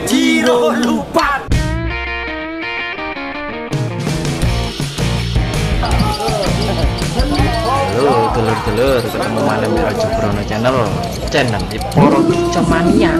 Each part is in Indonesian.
Ciro lupa. Halo telur-telur, ketemu malam di Raja Brono channel di Poro Kicomania.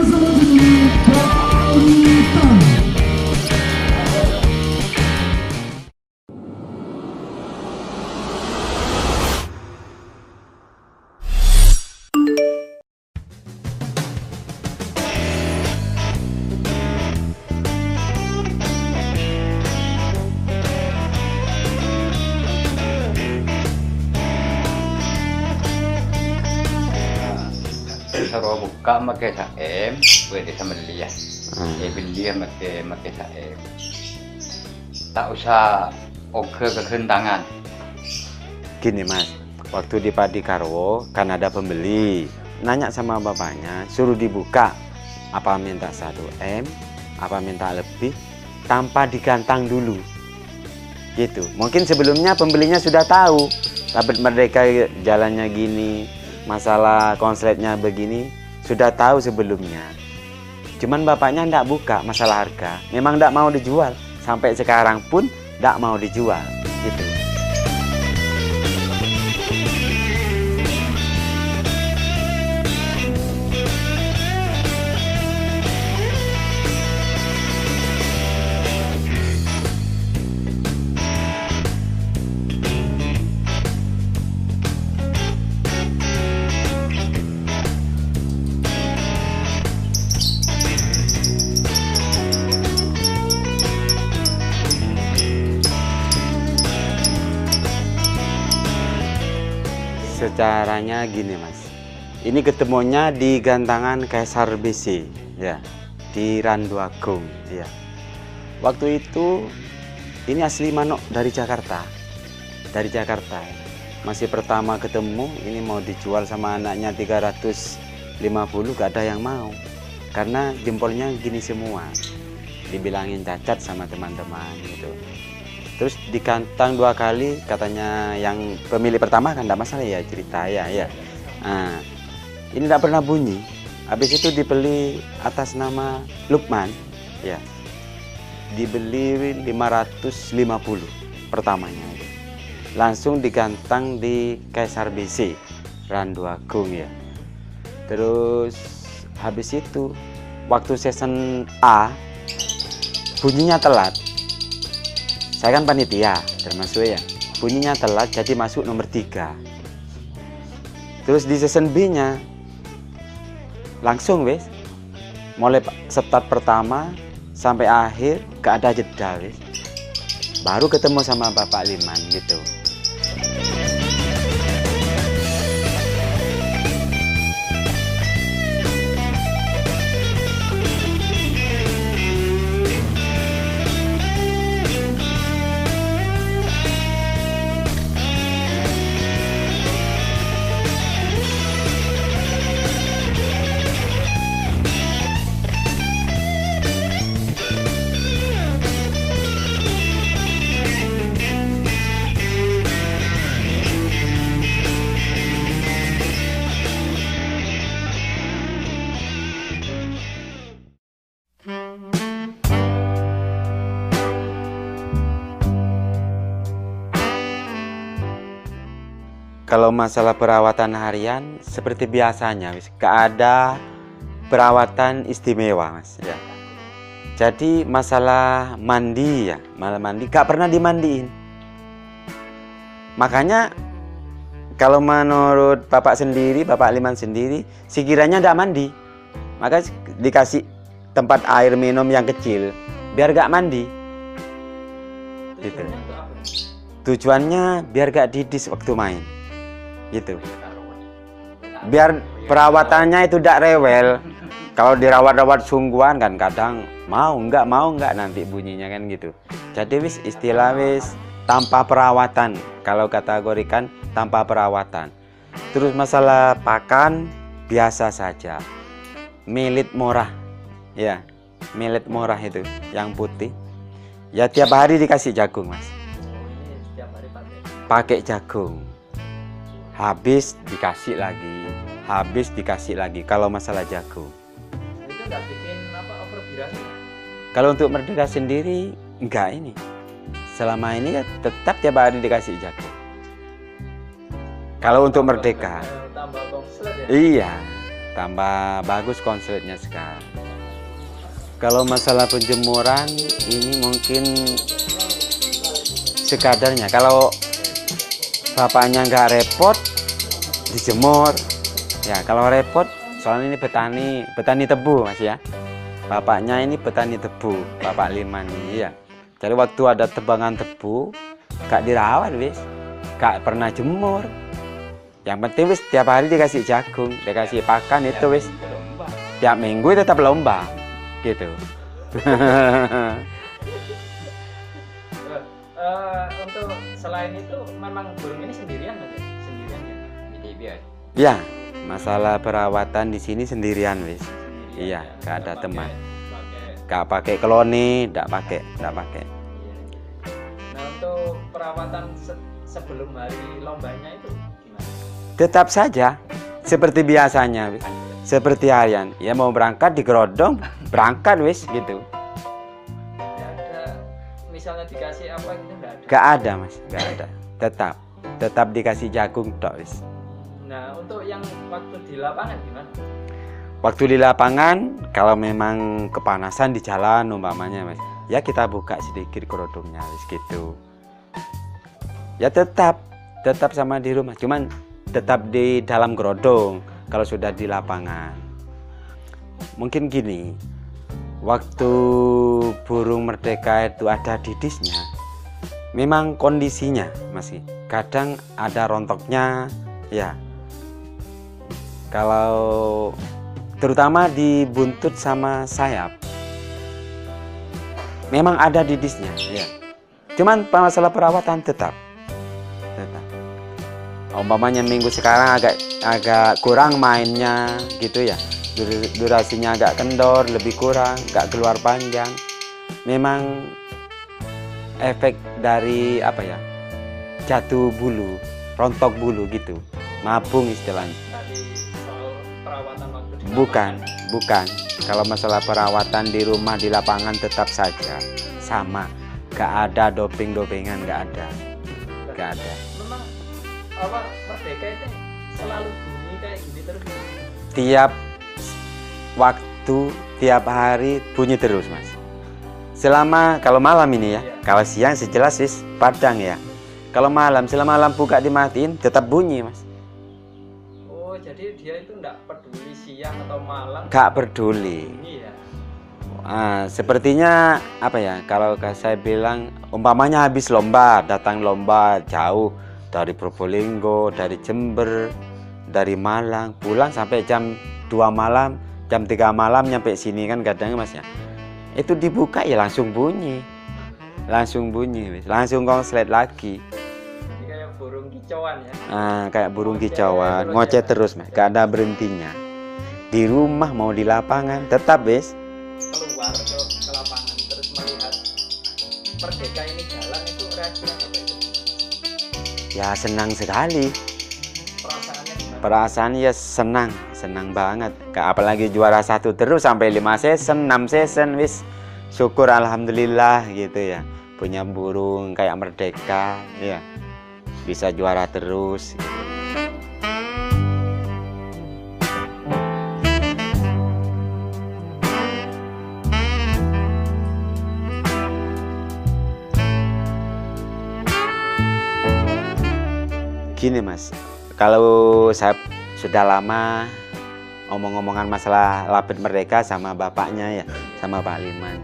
Kalau buka pakai saem, gue bisa beli ya. Beli pakai saem. Tak usah oke kekentangan. Gini mas, waktu di Padi Karwo kan ada pembeli, nanya sama bapaknya, suruh dibuka, apa minta 1 M, apa minta lebih, tanpa digantang dulu. Gitu. Mungkin sebelumnya pembelinya sudah tahu, Tablet Merdeka jalannya gini, masalah konsletnya begini, sudah tahu sebelumnya. Cuman bapaknya ndak buka masalah harga, memang ndak mau dijual, sampai sekarang pun ndak mau dijual, gitu. Caranya gini mas, ini ketemunya di gantangan Kaisar BC ya, di Randu Agung ya. Waktu itu ini asli manok dari Jakarta, masih pertama ketemu, ini mau dijual sama anaknya 350, gak ada yang mau karena jempolnya gini semua, dibilangin cacat sama teman-teman gitu. Terus dikantang 2 kali, katanya yang pemilik pertama kan tidak masalah ya, cerita ya. Nah, ini tidak pernah bunyi. Habis itu dibeli atas nama Lukman, ya. Dibeli 550 pertamanya. Langsung digantang di Kaisar BC, Randu Agung ya. Terus habis itu waktu season A bunyinya telat. Saya kan panitia termasuk ya, bunyinya telat jadi masuk nomor 3. Terus di season B nya langsung wes, mulai start pertama sampai akhir gak ada jeda wes, baru ketemu sama Bapak Liman gitu. Kalau masalah perawatan harian seperti biasanya, gak ada perawatan istimewa mas ya. Jadi masalah mandi ya, gak pernah dimandiin. Makanya kalau menurut Bapak sendiri, Bapak Liman sendiri, sekiranya gak mandi, maka dikasih tempat air minum yang kecil biar gak mandi. Gitu. Tujuannya biar gak didis waktu main. Gitu. Biar perawatannya itu tidak rewel. Kalau dirawat-rawat sungguhan kan kadang mau enggak nanti bunyinya kan gitu. Jadi wis istilah wis tanpa perawatan, kalau kategorikan tanpa perawatan. Terus masalah pakan biasa saja, milit murah ya, milit murah itu yang putih ya, tiap hari dikasih jagung mas. Pakai jagung, habis dikasih lagi, kalau masalah jagung. Itu nggak bikin apa overfeed dirasakan? Kalau untuk Merdeka sendiri enggak ini. Selama ini ya tetap tiap hari dikasih jagung. Kalau untuk Merdeka, Tambah konslet ya? iya, tambah bagus konsletnya sekarang. Kalau masalah penjemuran ini mungkin sekadarnya. Kalau bapaknya nggak repot, dijemur. Ya kalau repot, soalnya ini petani tebu mas ya. Bapaknya ini petani tebu, Bapak Liman ini ya. Jadi waktu ada tebangan tebu, gak dirawat wis, gak pernah jemur. Yang penting wis tiap hari dikasih jagung, dikasih pakan itu wis. Tiap minggu tetap lomba, gitu. Untuk selain itu memang burung ini sendirian aja, sendirian ya? Jadi biar. Ya, masalah perawatan di sini sendirian wis. Iya, gak ada teman. Gak pakai koloni, gak pakai. Nah untuk perawatan sebelum hari lombanya itu gimana? Tetap saja seperti biasanya wis. Seperti harian. Ya mau berangkat digerodong, berangkat wis gitu. Ya ada misalnya dikasih apa gitu nggak ada? Gak ada mas, gak ada. Tetap dikasih jagung tok wis. Nah untuk yang waktu di lapangan gimana? Waktu di lapangan, kalau memang kepanasan di jalan umpamanya mas, ya kita buka sedikit kerodongnya wis gitu. Ya tetap sama di rumah, cuman tetap di dalam kerodong kalau sudah di lapangan. Mungkin gini, waktu burung Merdeka itu ada didisnya, memang kondisinya masih kadang ada rontoknya ya. Kalau terutama di buntut sama sayap, memang ada didisnya ya. Cuman masalah perawatan tetap. Umpamanya minggu sekarang agak kurang mainnya gitu ya. Durasinya agak kendor, lebih kurang, nggak keluar panjang. Memang efek dari apa ya? Jatuh bulu, rontok bulu gitu. Mabung istilahnya. Tadi soal perawatan waktu di Bukan. Kalau masalah perawatan di rumah, di lapangan tetap saja sama. Gak ada doping-dopingan, gak ada. memang apa Merdeka itu selalu bunyi kayak gini terus. Tiap waktu, tiap hari bunyi terus mas. Selama kalau malam ini ya, kalau siang sejelas wis padang ya. Kalau malam, selama lampu gak dimatiin tetap bunyi mas. Oh jadi dia itu enggak peduli siang atau malam? Gak peduli. Bunyi ya. Sepertinya apa ya, kalau saya bilang umpamanya habis lomba, datang lomba jauh dari Probolinggo, dari Jember, dari Malang, pulang sampai jam 2 malam, jam 3 malam nyampe sini kan kadang mas ya. Itu dibuka ya langsung bunyi, langsung konslet lagi. Ini kayak burung kicauan ya. Kayak burung kicauan, ngoceh terus mas, gak ada berhentinya. Di rumah mau di lapangan tetap wis. Keluar ke lapangan terus melihat Merdeka ini jalan itu reaksinya apa itu? Ya senang sekali. Perasaannya gimana? Perasaan ya senang banget. Apalagi juara 1 terus sampai 5 season, 6 season wis. Syukur alhamdulillah gitu ya. Punya burung kayak Merdeka ya. Bisa juara terus. Gini mas, kalau saya sudah lama omong-omongan masalah Labet Merdeka sama bapaknya ya, sama Pak Liman.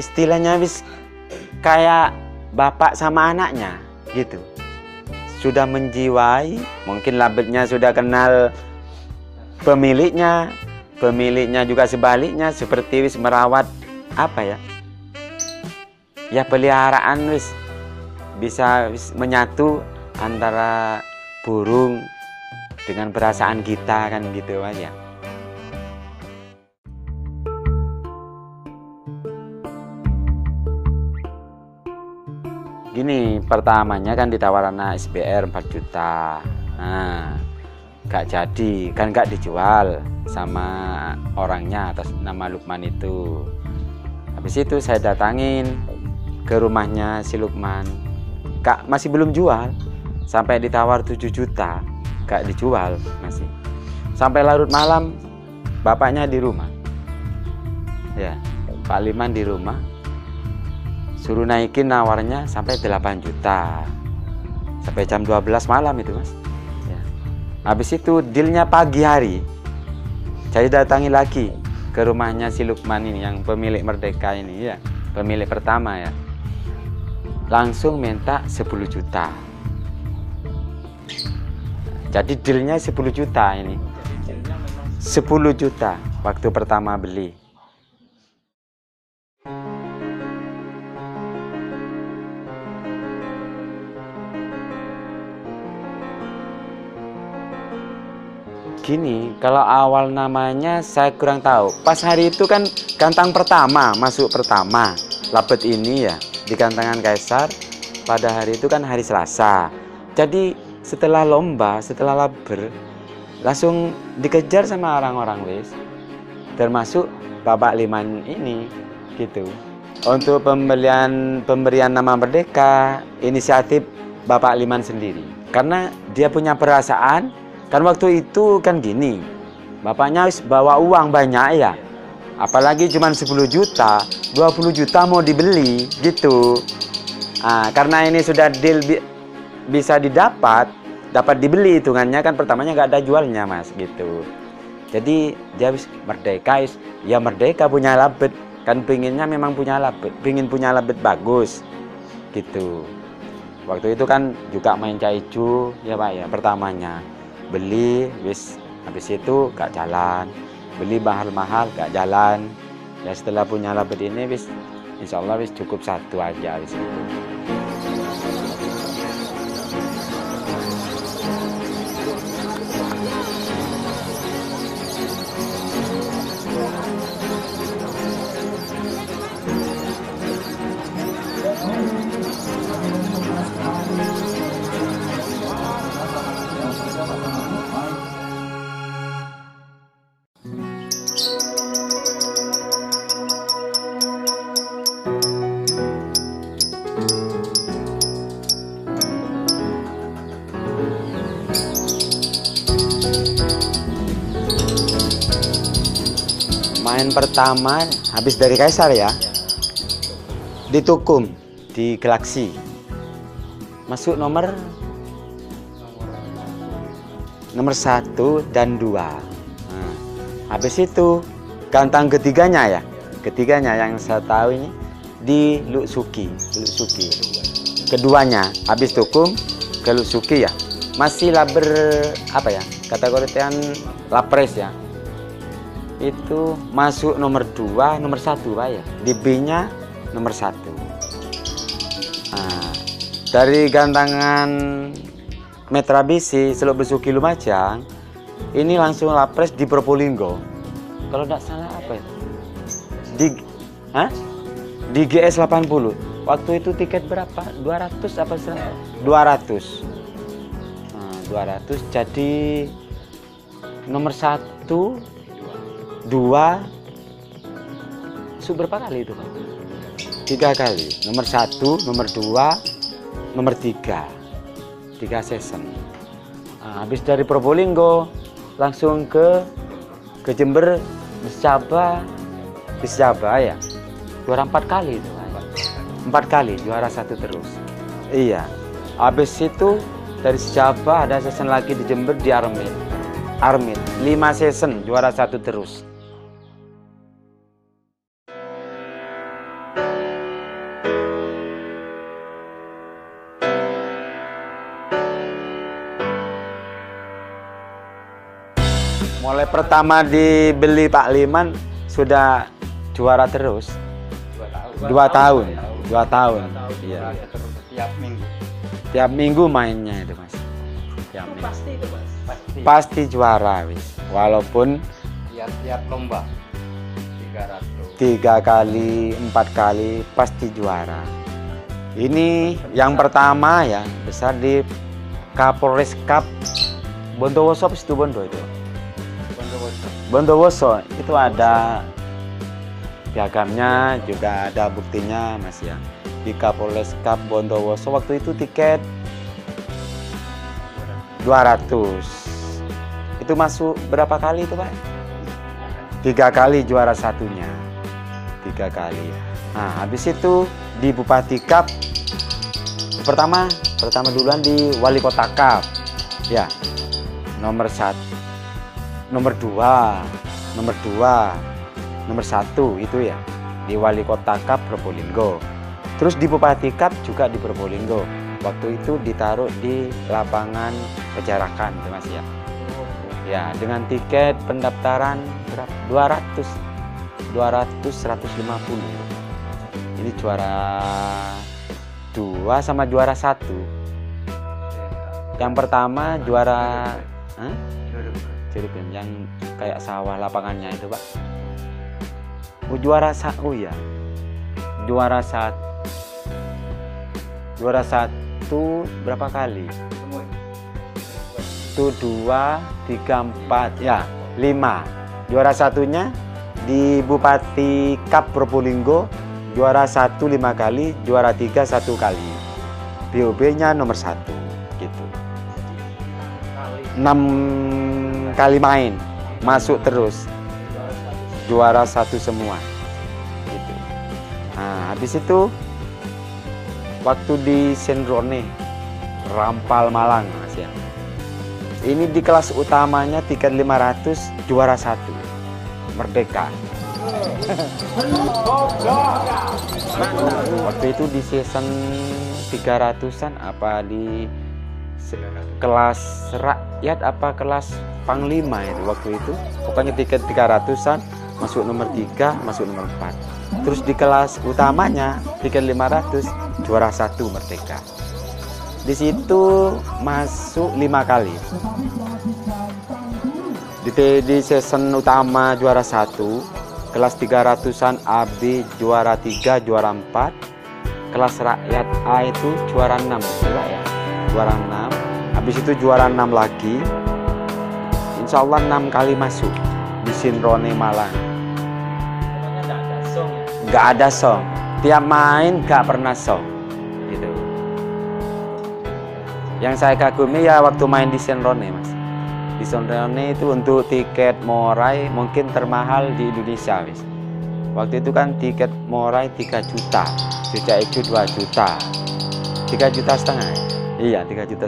Istilahnya wis kayak bapak sama anaknya gitu. Sudah menjiwai, mungkin Labetnya sudah kenal pemiliknya juga sebaliknya, seperti wis merawat apa ya? Ya peliharaan wis bisa wis menyatu antara burung dengan perasaan kita kan gitu mas ya. Gini, pertamanya kan ditawar anak SBR 4 juta. Nah, gak jadi, kan gak dijual sama orangnya atas nama Lukman itu. Habis itu saya datangin ke rumahnya si Lukman, Kak masih belum jual, sampai ditawar 7 juta, gak dijual masih. Sampai larut malam bapaknya di rumah, ya Pak Liman di rumah, suruh naikin nawarnya sampai 8 juta, sampai jam 12 malam itu mas. Ya. Habis itu dealnya pagi hari, saya datangi lagi ke rumahnya si Lukman ini, yang pemilik Merdeka ini ya, pemilik pertama ya. Langsung minta 10 juta. Jadi dealnya 10 juta ini. 10 juta waktu pertama beli. Gini, kalau awal namanya saya kurang tahu. Pas hari itu kan kantang pertama, masuk pertama. Labet ini ya, di kantangan Kaisar. Pada hari itu kan hari Selasa. Jadi setelah lomba, setelah laber, langsung dikejar sama orang-orang wis. Termasuk Bapak Liman ini, gitu. Untuk pemberian nama Merdeka, inisiatif Bapak Liman sendiri. Karena dia punya perasaan. Kan waktu itu kan gini, bapaknya bawa uang banyak ya, apalagi cuma 10 juta, 20 juta mau dibeli gitu. Karena ini sudah deal bisa dapat dibeli, hitungannya kan pertamanya nggak ada jualnya mas gitu. Jadi dia Merdeka, ya Merdeka punya labet, kan pinginnya memang punya labet, pingin punya labet bagus gitu. Waktu itu kan juga main caicu ya pak ya, pertamanya. Beli wis, habis itu gak jalan, beli mahal-mahal gak jalan. Ya setelah punya labet ini wis, insya Allah wis cukup satu aja wis itu. Main pertama habis dari Kaisar ya, di Tukum, di Galaksi, masuk nomor 1 dan 2. Habis itu kantang ketiganya yang saya tahu ini di Luksuki. Keduanya habis Tukum ke Luksuki ya, masih laber apa ya, kategorian lapres ya. Itu masuk nomor 2, nomor 1 pak ya, di B-nya nomor 1. Dari gantangan Metra Bisi Seluk Besuki Lumajang ini langsung lapres di Probolinggo, kalau tidak salah apa ya, di GS 80. Waktu itu tiket berapa, 200 apa 200. 200, jadi nomor 1 2 berapa kali itu Pak? 3 kali. Nomor 1, nomor 2, nomor 3 season. Habis dari Probolinggo langsung ke Jember, bis Jaba ya, juara 4 kali itu Pak. 4 kali juara 1 terus. Iya. Habis itu dari Jaba ada season lagi di Jember, di Armit 5 season juara 1 terus. Mulai pertama dibeli Pak Liman sudah juara terus. 2 tahun. Iya. Tiap minggu mainnya itu mas. Tiap minggu. Pasti itu mas. Pasti juara wis. Walaupun tiap lomba 3 kali, 4 kali pasti juara. Ini yang pertama ya, besar di Kapolres Cup Bondowoso apa situ Bondo itu? Bondowoso. Bondowoso itu ada piagamnya, juga ada buktinya Mas ya. Di Kapolres Kap Bondowoso waktu itu tiket 200. Itu masuk berapa kali itu Pak? 3 kali juara satunya. 3 kali. Nah habis itu di Bupati Kap pertama duluan di Wali Kota Kap ya, nomor 1, nomor 2, nomor 1 itu ya di Wali Kota Kap Probolinggo. Terus di Bupati Kap juga di Probolinggo. Waktu itu ditaruh di lapangan Pejarakan Mas ya. Ya, dengan tiket pendaftaran berapa? 150. Ini juara 2 sama juara 1. Yang pertama juara Cirebon yang kayak sawah lapangannya itu Pak. Juara 1 ya. Juara 1 berapa kali? Itu 2, 3, 4 ya 5. Juara satunya di Bupati Kap Probolinggo, juara 1 5 kali, juara 3 1 kali. BOB-nya nomor 1 gitu. 6 kali main, masuk terus. Juara 1 semua. Gitu. Nah, habis itu waktu di Senrone Rampal Malang Mas ya. Ini di kelas utamanya tiket 500, juara 1 Merdeka. Waktu itu di season 300-an apa di kelas rakyat apa kelas panglima itu waktu itu. Pokoknya tiket 300-an, masuk nomor 3, masuk nomor 4. Terus di kelas utamanya tiket 500, juara 1 Merdeka. Di situ masuk 5 kali. Di season utama juara 1, kelas 300-an AB juara 3, juara 4, kelas rakyat A itu juara 6, ya. Juara 6. Habis itu juara 6 lagi. Insya Allah 6 kali masuk di Senrone Malang. Nggak ada song. Tiap main nggak pernah song. Gitu. Yang saya kagumi ya waktu main di Senrone Mas. Di Senrone itu untuk tiket Morai mungkin termahal di Indonesia Mas. Waktu itu kan tiket Morai 3 juta, Jogja itu 2 juta, 3,5 juta. Iya 3,5 juta.